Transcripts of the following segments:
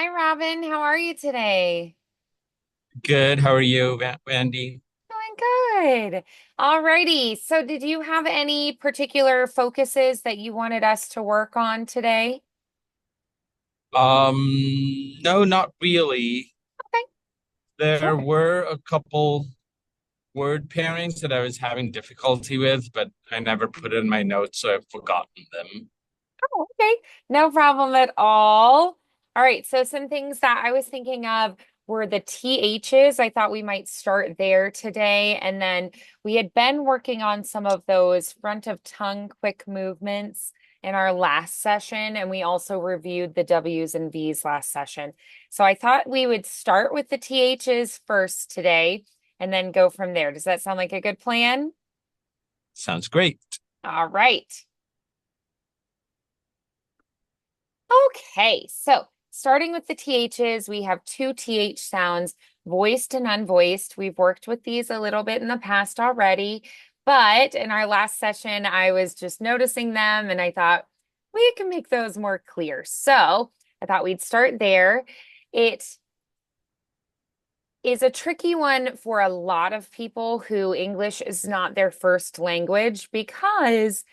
Hi, Robin. How are you today? Good. How are you, Andy? Doing good. Alrighty. So, did you have any particular focuses that you wanted us to work on today? No, not really. Okay, There sure. were a couple word pairings that I was having difficulty with, but I never put it in my notes, so I've forgotten them. Oh, okay. No problem at all. All right. So, some things that I was thinking of were the THs. I thought we might start there today. And then we had been working on some of those front of tongue quick movements in our last session. And we also reviewed the W's and V's last session. So, I thought we would start with the THs first today and then go from there. Does that sound like a good plan? Sounds great. All right. Okay, so starting with the THs, we have two TH sounds, voiced and unvoiced. We've worked with these a little bit in the past already, but in our last session, I was just noticing them and I thought we can make those more clear. So I thought we'd start there. It is a tricky one for a lot of people who English is not their first language because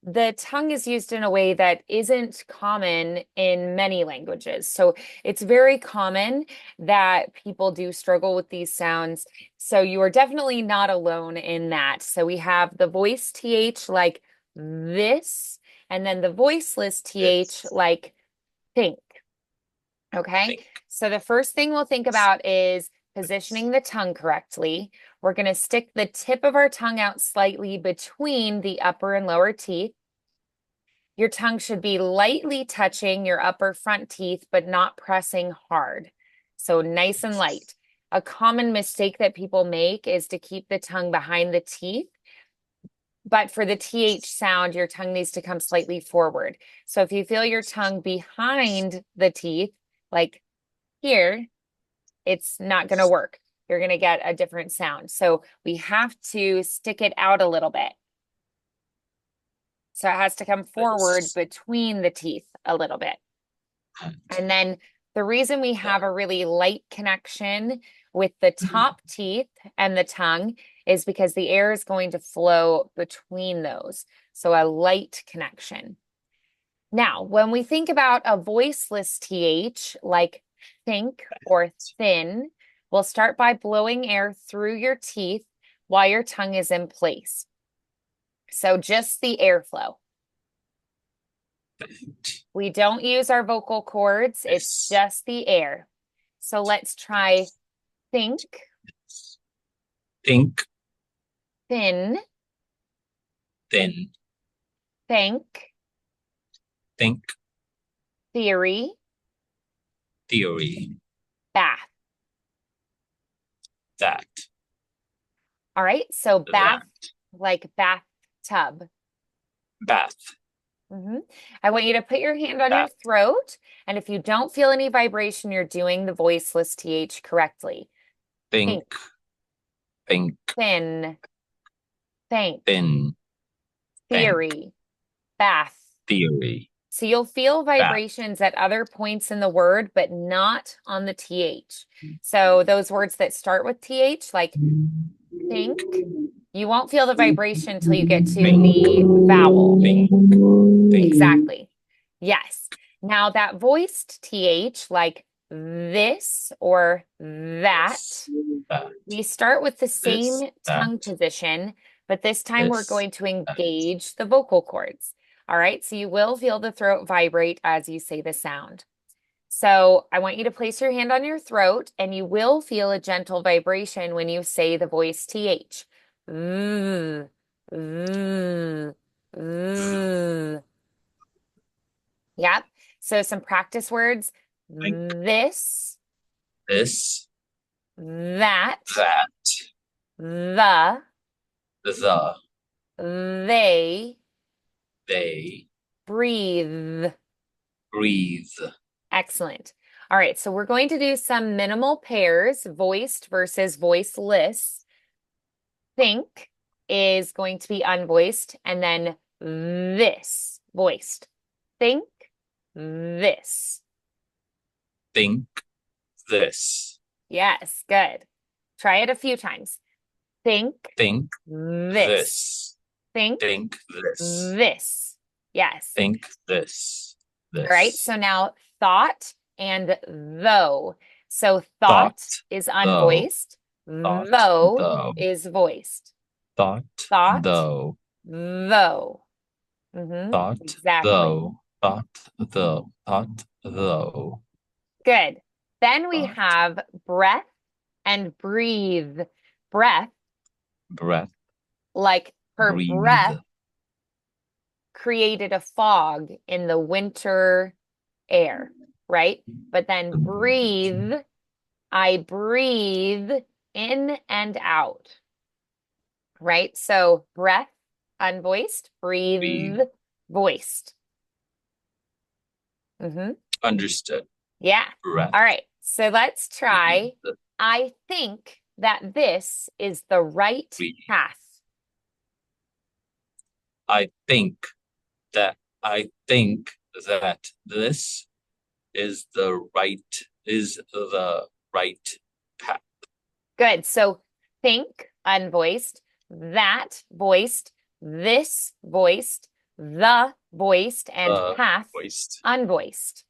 the tongue is used in a way that isn't common in many languages. So it's very common that people do struggle with these sounds. So you are definitely not alone in that. So we have the voice TH like this, and then the voiceless TH Yes. like think. Okay. Think. So the first thing we'll think about is positioning the tongue correctly. We're going to stick the tip of our tongue out slightly between the upper and lower teeth. Your tongue should be lightly touching your upper front teeth, but not pressing hard. So nice and light. A common mistake that people make is to keep the tongue behind the teeth. But for the TH sound, your tongue needs to come slightly forward. So if you feel your tongue behind the teeth, like here, it's not going to work. You're going to get a different sound. So we have to stick it out a little bit. So it has to come forward This. between the teeth a little bit. And And then the reason we have a really light connection with the top teeth and the tongue is because the air is going to flow between those. So a light connection. Now, when we think about a voiceless TH, like think or thin, we'll start by blowing air through your teeth while your tongue is in place. So just the airflow. We don't use our vocal cords, it's this. just the air. So let's try think, Think. thin, Thin. think, Think. theory, Theory. bath. That. All right, so bath, That. like bathtub. Bath. I want you to put your hand on your Bath. throat, and if you don't feel any vibration, you're doing the voiceless TH correctly. Think. Think, Think. thin, think, Thin. Think. theory, bath. Theory. So you'll feel Bath. vibrations at other points in the word, but not on the TH. So those words that start with TH, like think, you won't feel the vibration until you get to Think. the vowel. Think. Think. Exactly. Yes. Now that voiced TH, like this or that, This. That. we start with the This. same That. tongue position, but this time we're This. going to That. engage the vocal cords. All right, so you will feel the throat vibrate as you say the sound. So I want you to place your hand on your throat, and you will feel a gentle vibration when you say the voice TH. Mm, mm, mm. Yep. So some practice words. Think. This, This. that, That. the, The. they, They. breathe. Breathe. Excellent. All right, so we're going to do some minimal pairs, voiced versus voiceless. Think is going to be unvoiced, and then this, voiced. Think, this. think this. Yes, good. Try it a few times. Think Think this. this. Think Think this. this. Yes. Think this. All right. This. So now thought and though. So Thought, thought is though. unvoiced, Thought, though though. is voiced. Thought, Thought, though. though. Mm-hmm. Thought, Exactly. though. Thought, though. Thought, though. Good. Then we Thought. have breath and breathe. Breath, Breath. like her Breathe. breath created a fog in the winter air, right? But then breathe, I breathe in and out, right? So breath, unvoiced, breathe, Breathe. voiced. Mm-hmm. Understood. Yeah. Breath. All right. So let's Breathe. try. I think that this is the right Breathe. path. I think I think that this is the right path. Good. So think, unvoiced, that voiced, this voiced, the voiced, and The path, voiced. unvoiced.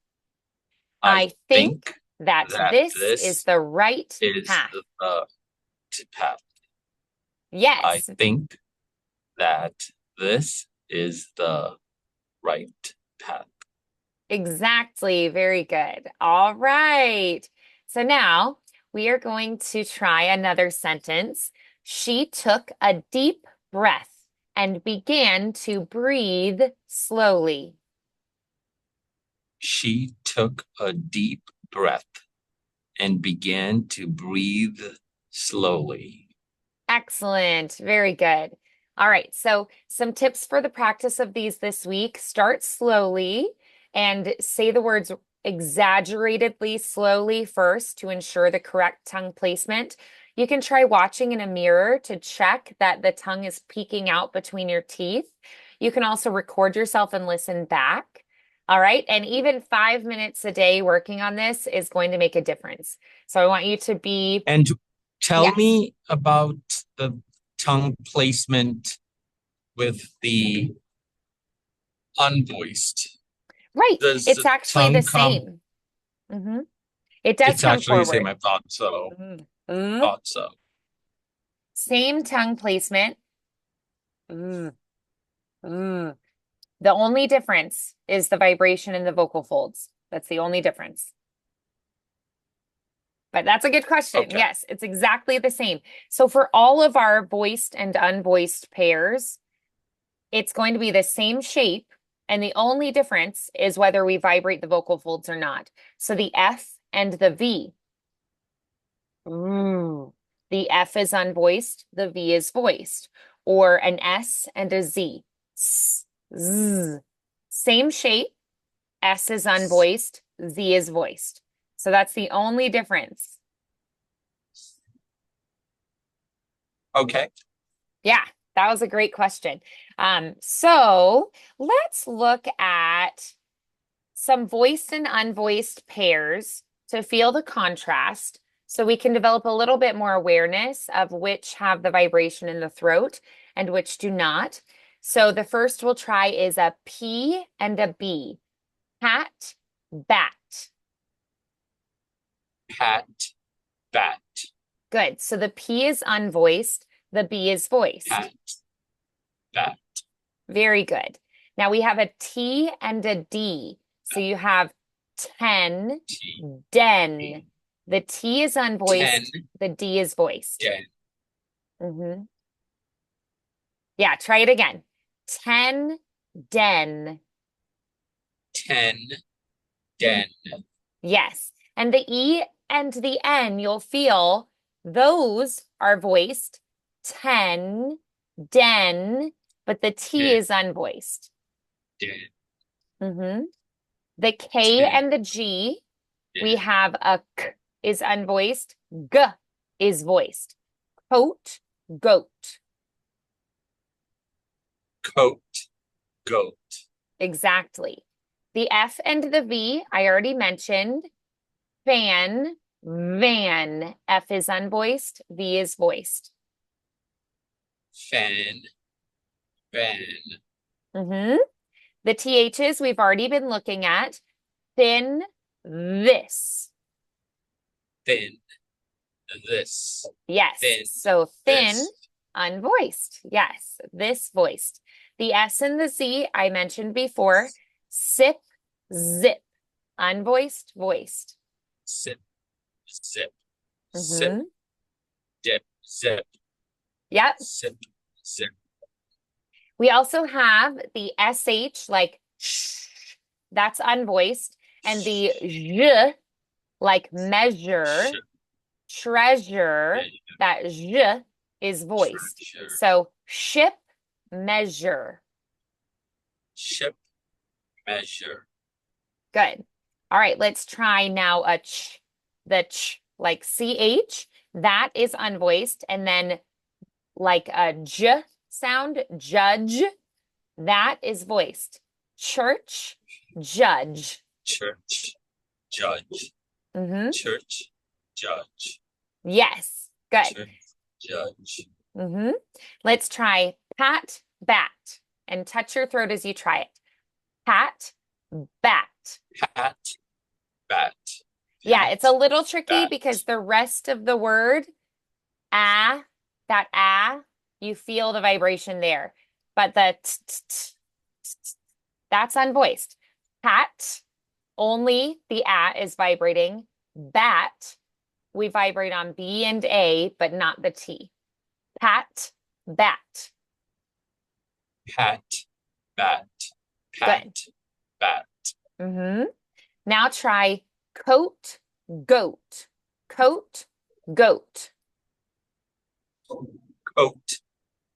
I I think think that that this is this the right is path. the path. I Yes, think that this is the right path. exactly. Very good. All right. So now we are going to try another sentence. She took a deep breath and began to breathe slowly. She took a deep breath and began to breathe slowly. Excellent. Very good. All right. So, some tips for the practice of these this week. Start slowly and say the words exaggeratedly slowly first to ensure the correct tongue placement. You can try watching in a mirror to check that the tongue is peeking out between your teeth. You can also record yourself and listen back. All right. And even 5 minutes a day working on this is going to make a difference. So, I want you to be, And tell yes. me about the tongue placement with the unvoiced. Right. Does It's the actually the tongue come? same. Hmm. It does It's come actually the same. forward. I thought so. Mm. Mm. Thought so. Same tongue placement. Mm. Mm. The only difference is the vibration in the vocal folds. That's the only difference. But that's a good question. Okay. Yes, it's exactly the same. So for all of our voiced and unvoiced pairs, it's going to be the same shape. And the only difference is whether we vibrate the vocal folds or not. So the F and the V. Ooh. The F is unvoiced, the V is voiced, or an S and a Z. S, Z. Same shape, S is unvoiced, Z is voiced. So that's the only difference. Okay. Yeah, that was a great question. So let's look at some voiced and unvoiced pairs to feel the contrast so we can develop a little bit more awareness of which have the vibration in the throat and which do not. So the first we'll try is a P and a B. Pat, bat. Pat, bat, Good. So the P is unvoiced, the B is voiced. pat, bat. Very good. Now we have a T and a D. So you have 10, T, den. The T is 10, unvoiced, the D is voiced. den, Hmm. Yeah, try it again. 10, den. 10, den. Yes. And the E and the N, you'll feel those are voiced. 10, den, but the T Den, is unvoiced. den, Hmm. The K 10, and the G, we den. have a K is unvoiced, G is voiced. Coat, goat. Coat, goat. Exactly. The F and the V, I already mentioned. fan, van. F is unvoiced, V is voiced. Fan, van, Mm-hmm. The THs we've already been looking at. Thin, this. thin, this, Yes. thin, So thin, this, unvoiced. Yes, this voiced. The S and the Z I mentioned before. Sip, zip. Unvoiced, voiced. sip, zip, sip, Mm-hmm. dip, zip, Yep. sip, zip, We also have the SH like sh, that's unvoiced, and the j like sh, measure, treasure, measure, that j is voiced. treasure, So ship, measure. ship, measure, Good. All right, let's try now a ch, the ch like ch, that is unvoiced, and then like a j sound, judge, that is voiced. Church, judge. church, judge, Mm-hmm. church, judge, Yes, good. church, judge, Mm-hmm. Let's try pat, bat, and touch your throat as you try it. Pat, bat. hat, bat, Yeah, hat, it's a little tricky bat, because the rest of the word, ah, that ah, you feel the vibration there. But the t, t, t, t, that's unvoiced. Pat, only the ah is vibrating. Bat, we vibrate on B and A, but not the T. Pat, bat. hat, bat, Good. pat, bat, Mm-hmm. Now try coat, goat. Coat, goat. coat,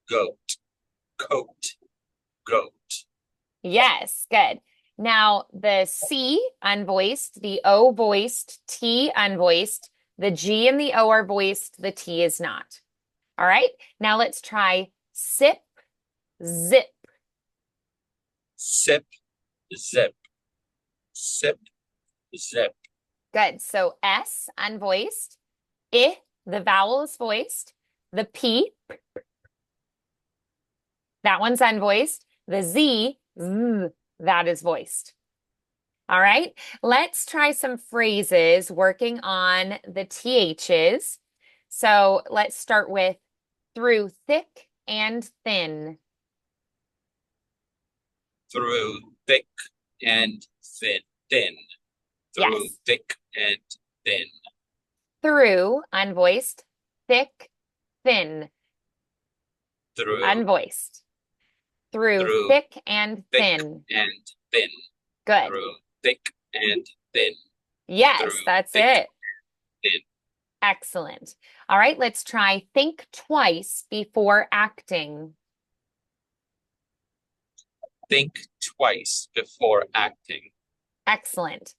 goat, coat, goat, Yes, good. Now the C unvoiced, the O voiced, T unvoiced, the G and the O are voiced, the T is not. All right, now let's try sip, zip. sip, zip, sip, zip, Good. So S unvoiced, I, the vowel is voiced, the P, that one's unvoiced, the Z, z, that is voiced. All right, let's try some phrases working on the THs. So let's start with through thick and thin. through thick and thin, through Yes, thick and thin, through, unvoiced, thick, thin, through, unvoiced. Through through thick and thick thin. and thin, Good. through thick and thin, Yes, through that's thick, it. thin, Excellent. All right, let's try think twice before acting. think twice before acting, Excellent.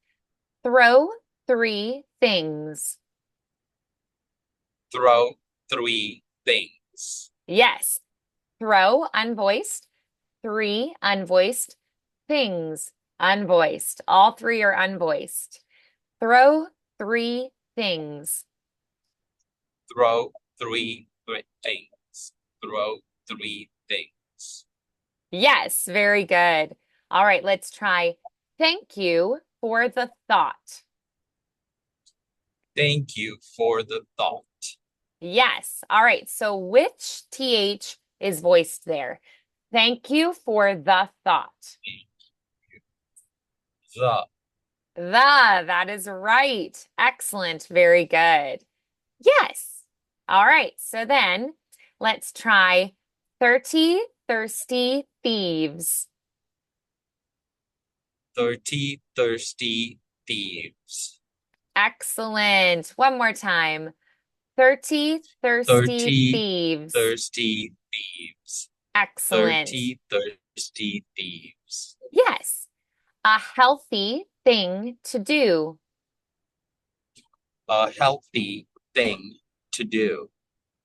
Throw three things. throw three things, Yes. Throw, unvoiced. Three, unvoiced. Things, unvoiced. All three are unvoiced. Throw three things. throw three things, throw three things. Yes, very good. All right, let's try thank you for the thought. Thank you for the thought. Yes. All right, so which TH is voiced there? Thank you for the thought. The, That is right. Excellent. Very good. Yes. All right. So then let's try 30 thirsty thieves. 30 thirsty thieves. Excellent. One more time. 30 thirsty 30 thieves. thirsty thieves. Excellent. 30 thirsty thieves. Yes. A healthy thing to do. A healthy thing to do.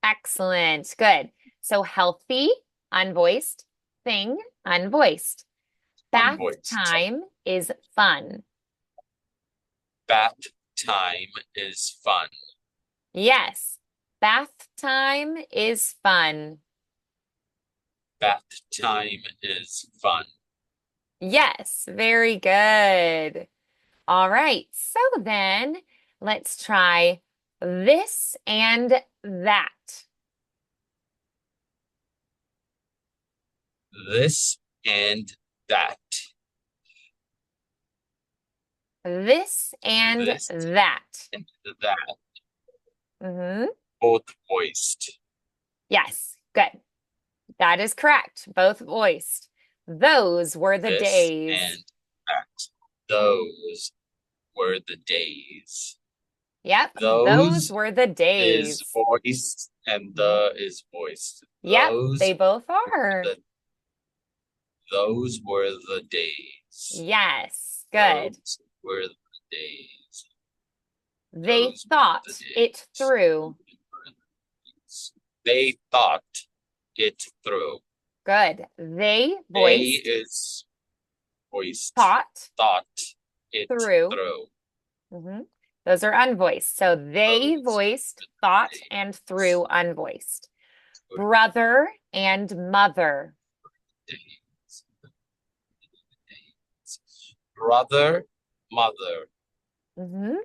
Excellent. Good. So healthy, unvoiced, thing, unvoiced. Bath Unvoiced. time is fun. Bath time is fun. Yes. Bath time is fun. Bath time is fun. Yes, very good. All right. So then let's try this and that. This and that. This and This that. and that. Hmm. Both voiced. Yes, good. That is correct. Both voiced. Those were the This days. and that. Those were the days. Yep, those Those were the is days. voiced and Mhm. the is voiced. Yep, they both are. The those were the days. Yes, good. Those were the days. They Those were the thought it days. through. They thought it through. Good. They They voiced is voiced. thought Thought it through. through. Hmm. Those are unvoiced. So they Those voiced thought and days. through unvoiced. Brother and mother. Days. Brother, mother. Hmm.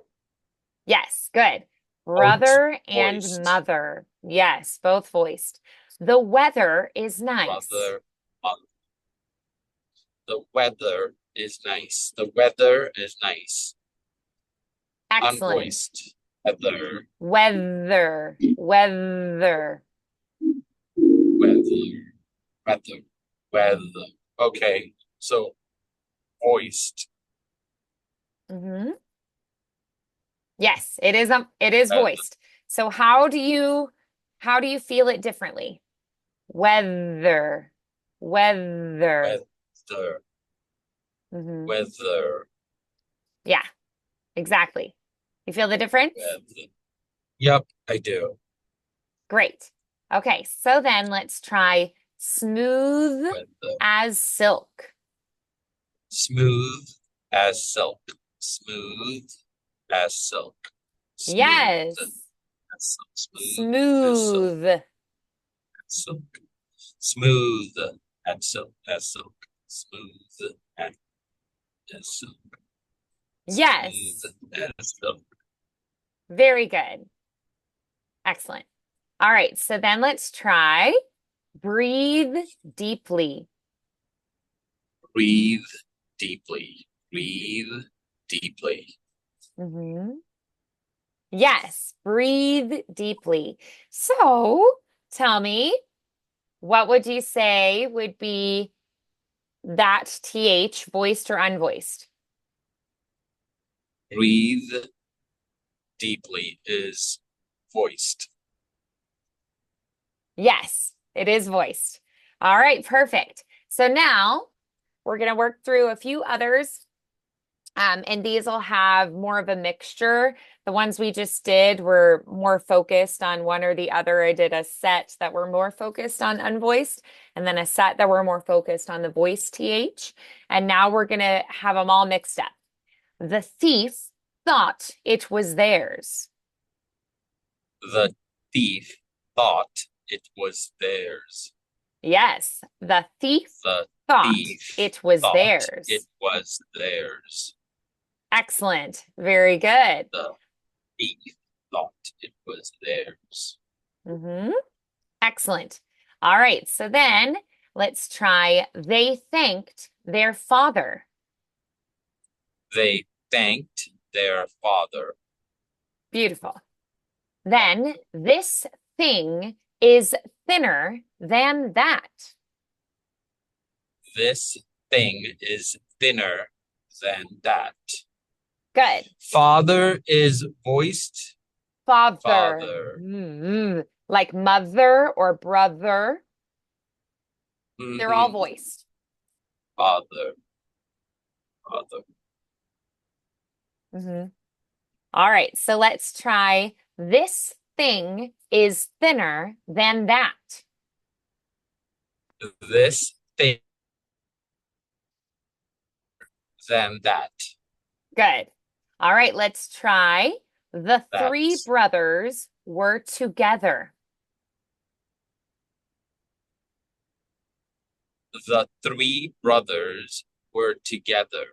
Yes, good. Both Brother and voiced. mother. Yes, both voiced. The weather is nice. Brother, mother. The weather is nice. The weather is nice. Excellent. Unvoiced. Weather. Weather, weather. Weather. Weather. Weather. Okay. So voiced. Hmm. Yes, it is Weather. voiced. So how do you feel it differently? Weather, weather. Weather. Hmm. Weather. Yeah, exactly. You feel the difference? Weather. Yep, I do. Great. Okay, so then let's try smooth Weather. as silk. Smooth as silk. Smooth as silk. Smooth as Yes, silk. Smooth as silk. smooth. Silk. Smooth as silk. As silk. Smooth as silk. Smooth Yes, as silk. very good. Excellent. All right, so then let's try breathe deeply. Breathe deeply. Breathe deeply. Hmm. Yes, breathe deeply. So tell me, what would you say would be that TH, voiced or unvoiced? Breathe deeply is voiced. Yes, it is voiced. All right, perfect. So now we're going to work through a few others, and these will have more of a mixture. The ones we just did were more focused on one or the other. I did a set that were more focused on unvoiced, and then a set that were more focused on the voiced TH. And now we're going to have them all mixed up. The thief thought it was theirs. The thief thought it was theirs. Yes, the thief The thought thief it was thought it theirs. was theirs. Excellent. Very good. The thief thought it was theirs. Hmm. Excellent. All right. So then let's try they thanked their father. They thanked their father. Beautiful. Then this thing is thinner than that. This thing is thinner than that. Good. Father is voiced. Father. Father. Like mother or brother. They're all Hmm. voiced. Father. Father. Hmm. All right. So let's try this thing is thinner than that. This thing than that. Good. All right, let's try. The three That's brothers were together. the three brothers were together.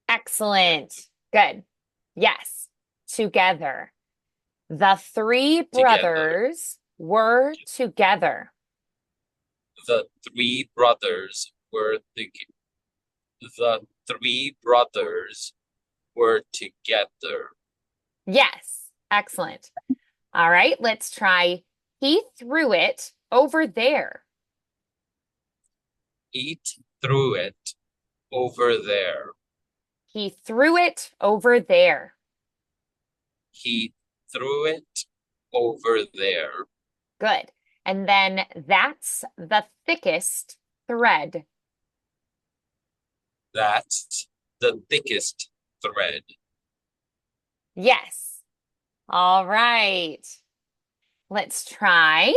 Excellent. Good. Yes, together. The three Together. brothers were together. The three brothers were the three brothers were together. Yes, excellent. All right, let's try. He threw it over there. Eat through it over there. He threw it over there. He threw it over there. Good. And then that's the thickest thread. That's the thickest thread. Yes. All right. Let's try.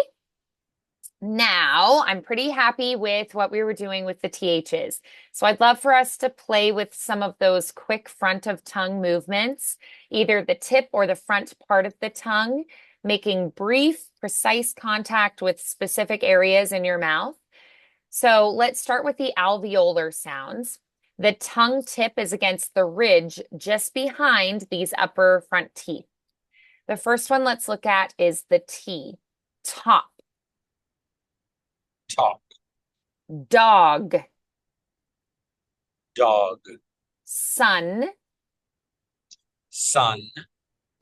Now, I'm pretty happy with what we were doing with the THs. So I'd love for us to play with some of those quick front of tongue movements, either the tip or the front part of the tongue, making brief, precise contact with specific areas in your mouth. So let's start with the alveolar sounds. The tongue tip is against the ridge just behind these upper front teeth. The first one let's look at is the T, top. Top. Dog, Dog. sun, Sun.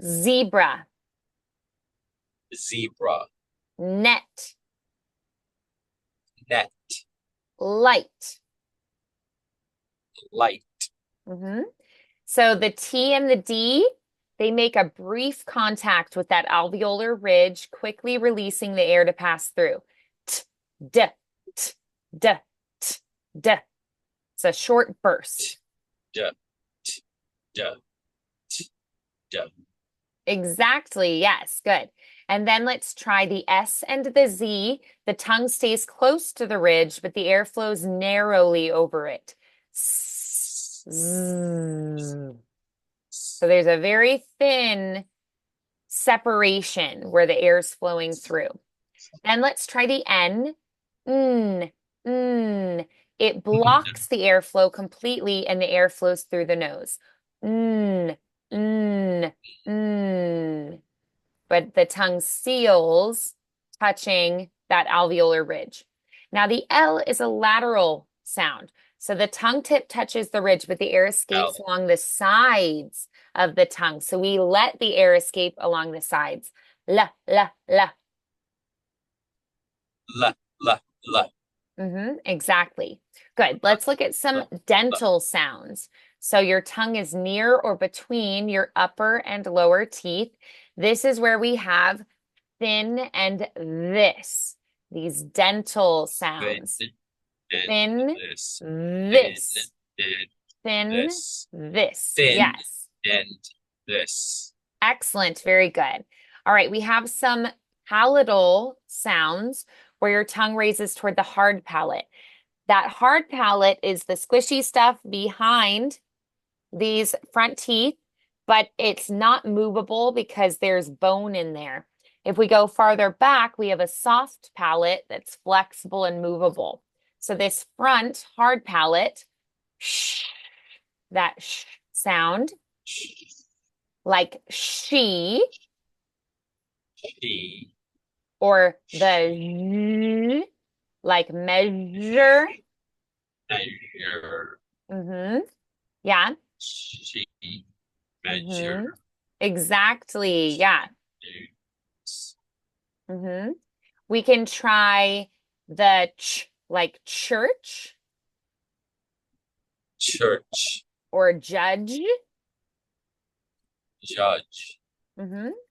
zebra, Zebra. net, Net. light. Light. So the T and the D, they make a brief contact with that alveolar ridge, quickly releasing the air to pass through. T, d, t, d, t, d. It's a short burst. D. T. D. T. D. Exactly. Yes. Good. And then let's try the S and the Z. The tongue stays close to the ridge, but the air flows narrowly over it. S, z. So there's a very thin separation where the air is flowing through. Then let's try the N. N, n. It blocks the airflow completely and the air flows through the nose. N, n, n. But the tongue seals, touching that alveolar ridge. Now the L is a lateral sound. So the tongue tip touches the ridge, but the air escapes L. along the sides of the tongue. So we let the air escape along the sides. La, la, la. L. L. L. Exactly. Good. Let's look at some L. L. dental sounds. So your tongue is near or between your upper and lower teeth. This is where we have thin and this. These dental Thin. sounds. Thin. Thin, This. Thin. this. Thin. Thin, This. this. Thin. Yes. And this. Excellent. Very good. All right. We have some palatal sounds where your tongue raises toward the hard palate. That hard palate is the squishy stuff behind these front teeth, but it's not movable because there's bone in there. If we go farther back, we have a soft palate that's flexible and movable. So this front hard palate, sh, that sh sound, like she, She. or the z, like measure. Measure. Yeah. She. Mm-hmm. Measure. Exactly. Yeah. News. We can try the ch, like church Church. or judge. Judge.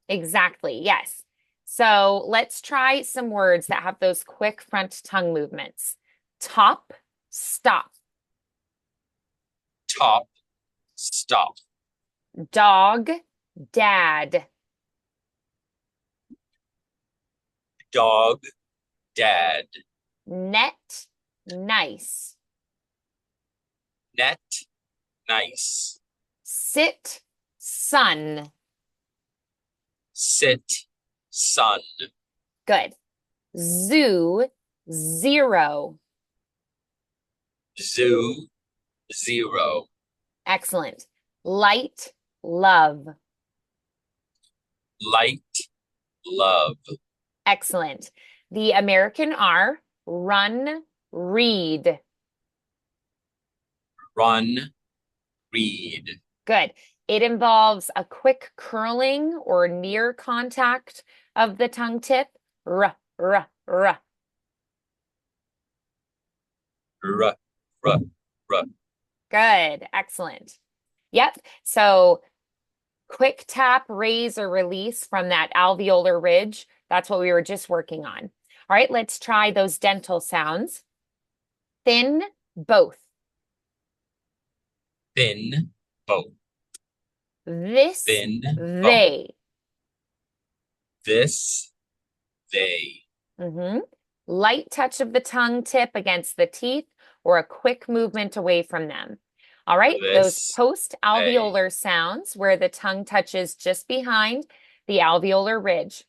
Exactly. Yes. So let's try some words that have those quick front tongue movements. Top, stop. Top. Stop. Dog, dad. Dog. Dad. Net, nice. Net. Nice. Sit, sun. Sit, sun. Good. Zoo, zero. Zoo, zero. Excellent. Light, love. Light, love. Excellent. The American R, run, read. Run, read. Good. It involves a quick curling or near contact of the tongue tip. R, r, r. R, r, r. Good. Excellent. Yep. So quick tap, raise, or release from that alveolar ridge. That's what we were just working on. All right, let's try those dental sounds. Thin, both. Thin, both. This, Thin, both. they. This, they. Mm-hmm. Light touch of the tongue tip against the teeth or a quick movement away from them. All right, those This, they. post-alveolar sounds where the tongue touches just behind the alveolar ridge.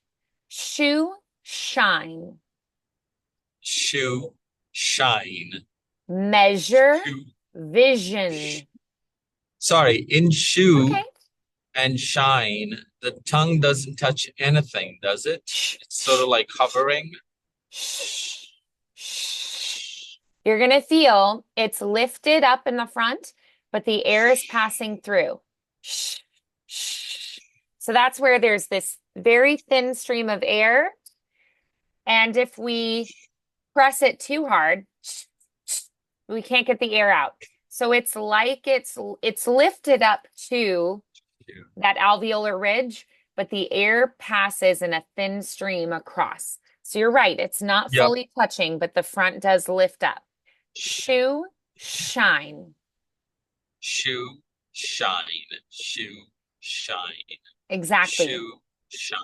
Shoe, shine. Shoe, shine. Measure, Shoe. vision. Sorry, in shoe Okay. and shine, the tongue doesn't touch anything, does it? Shh, It's sort shh, of like hovering. shh, shh. You're going to feel it's lifted up in the front, but the air is passing through. Shh, shh. So that's where there's this very thin stream of air. And if we press it too hard, we can't get the air out. So it's like it's lifted up to that alveolar ridge, but the air passes in a thin stream across. So you're right, it's not Yep. fully touching, but the front does lift up. Shoe, shine. Shoe, shine. Shoe, shine. Exactly. Shoe, shine.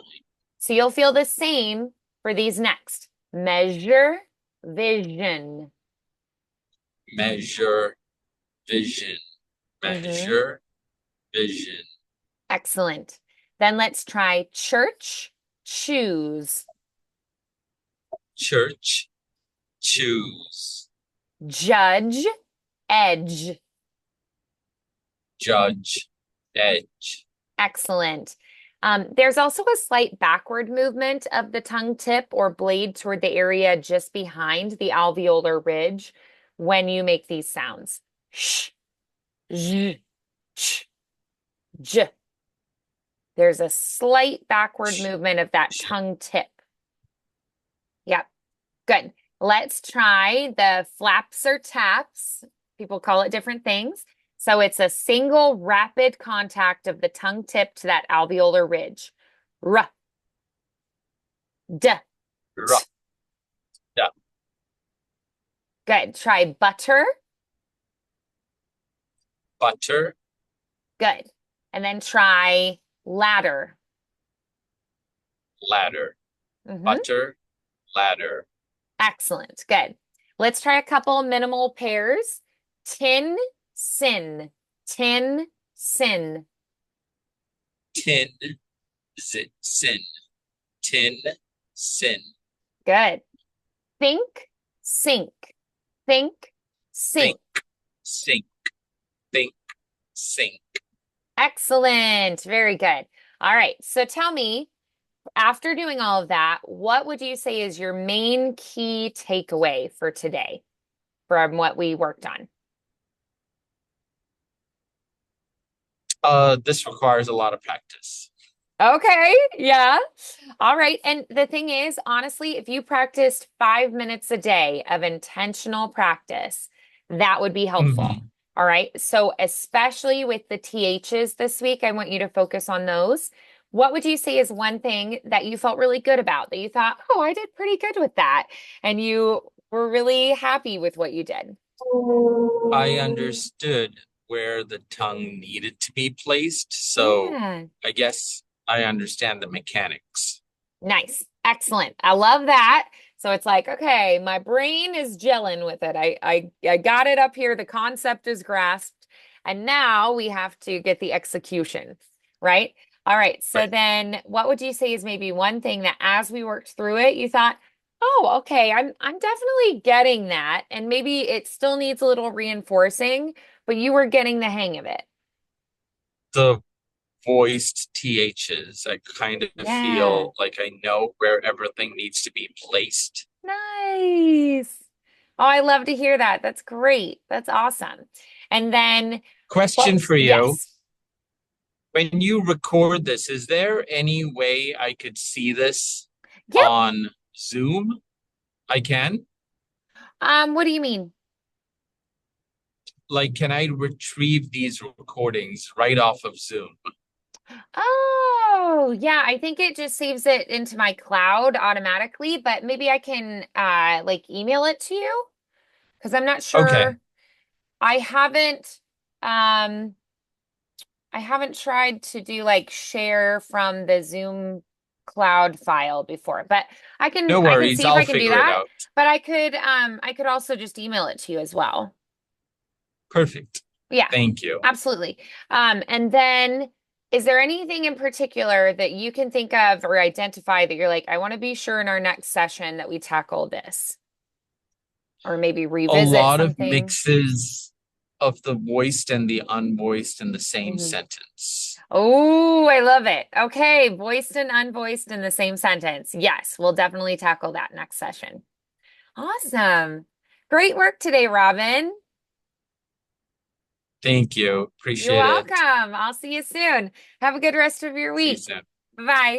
So you'll feel the same for these next. Measure, vision. Measure, vision. Measure, vision. Excellent. Then let's try church, choose. Church, choose. Judge, edge. Judge, edge. Excellent. There's also a slight backward movement of the tongue tip or blade toward the area just behind the alveolar ridge when you make these sounds. Sh, j, ch, j. There's a slight backward movement of that tongue tip. Yep, good. Let's try the flaps or taps. People call it different things. So it's a single rapid contact of the tongue tip to that alveolar ridge. R, d. Ruh. Yeah. Good. Try butter. Butter, Good. And then try ladder. ladder. Mhm. Butter, ladder. Excellent. Good. Let's try a couple minimal pairs. Tin, sin. Tin, sin. Tin, sin. Tin, sin. Good. Think, sink. Think, sink. Sink, think, sink. Excellent. Very good. All right. So tell me, after doing all of that, what would you say is your main key takeaway for today from what we worked on? This requires a lot of practice. Okay, yeah. All right. And the thing is, honestly, if you practiced 5 minutes a day of intentional practice, that would be helpful. Mhm. All right. So, especially with the THs this week, I want you to focus on those. What would you say is one thing that you felt really good about that you thought, oh, I did pretty good with that? And you were really happy with what you did? I understood where the tongue needed to be placed, so Yeah. I guess I understand the mechanics. Nice. Excellent. I love that. So it's like, okay, my brain is gelling with it. I got it up here. The concept is grasped. And now we have to get the execution, right? All right. So Right. then what would you say is maybe one thing that as we worked through it, you thought, "Oh, okay, I'm definitely getting that." And maybe it still needs a little reinforcing, but you were getting the hang of it. The voiced THs. I kind of Yeah. feel like I know where everything needs to be placed. Nice. Oh, I love to hear that. That's great. That's awesome. And then Question for you. yes. When you record this, is there any way I could see this Yep. on Zoom? I can. What do you mean? Like, can I retrieve these recordings right off of Zoom? Oh, yeah, I think it just saves it into my cloud automatically, but maybe I can like email it to you because I'm not Okay, sure. I haven't um I haven't tried to do like share from the Zoom cloud file before, but no I can worries. see if I'll I can do figure it that. out. But I could also just email it to you as well. Perfect. Yeah, Thank you. absolutely. And then is there anything in particular that you can think of or identify that you're like, I want to be sure in our next session that we tackle this, or maybe A revisit lot of something? mixes of the voiced and the unvoiced in the same Mhm. sentence. Oh, I love it. Okay, voiced and unvoiced in the same sentence. Yes, we'll definitely tackle that next session. Awesome. Great work today, Robin. Thank you. You're Appreciate it. welcome. I'll see you soon. Have a good rest of your See you week. soon. Bye.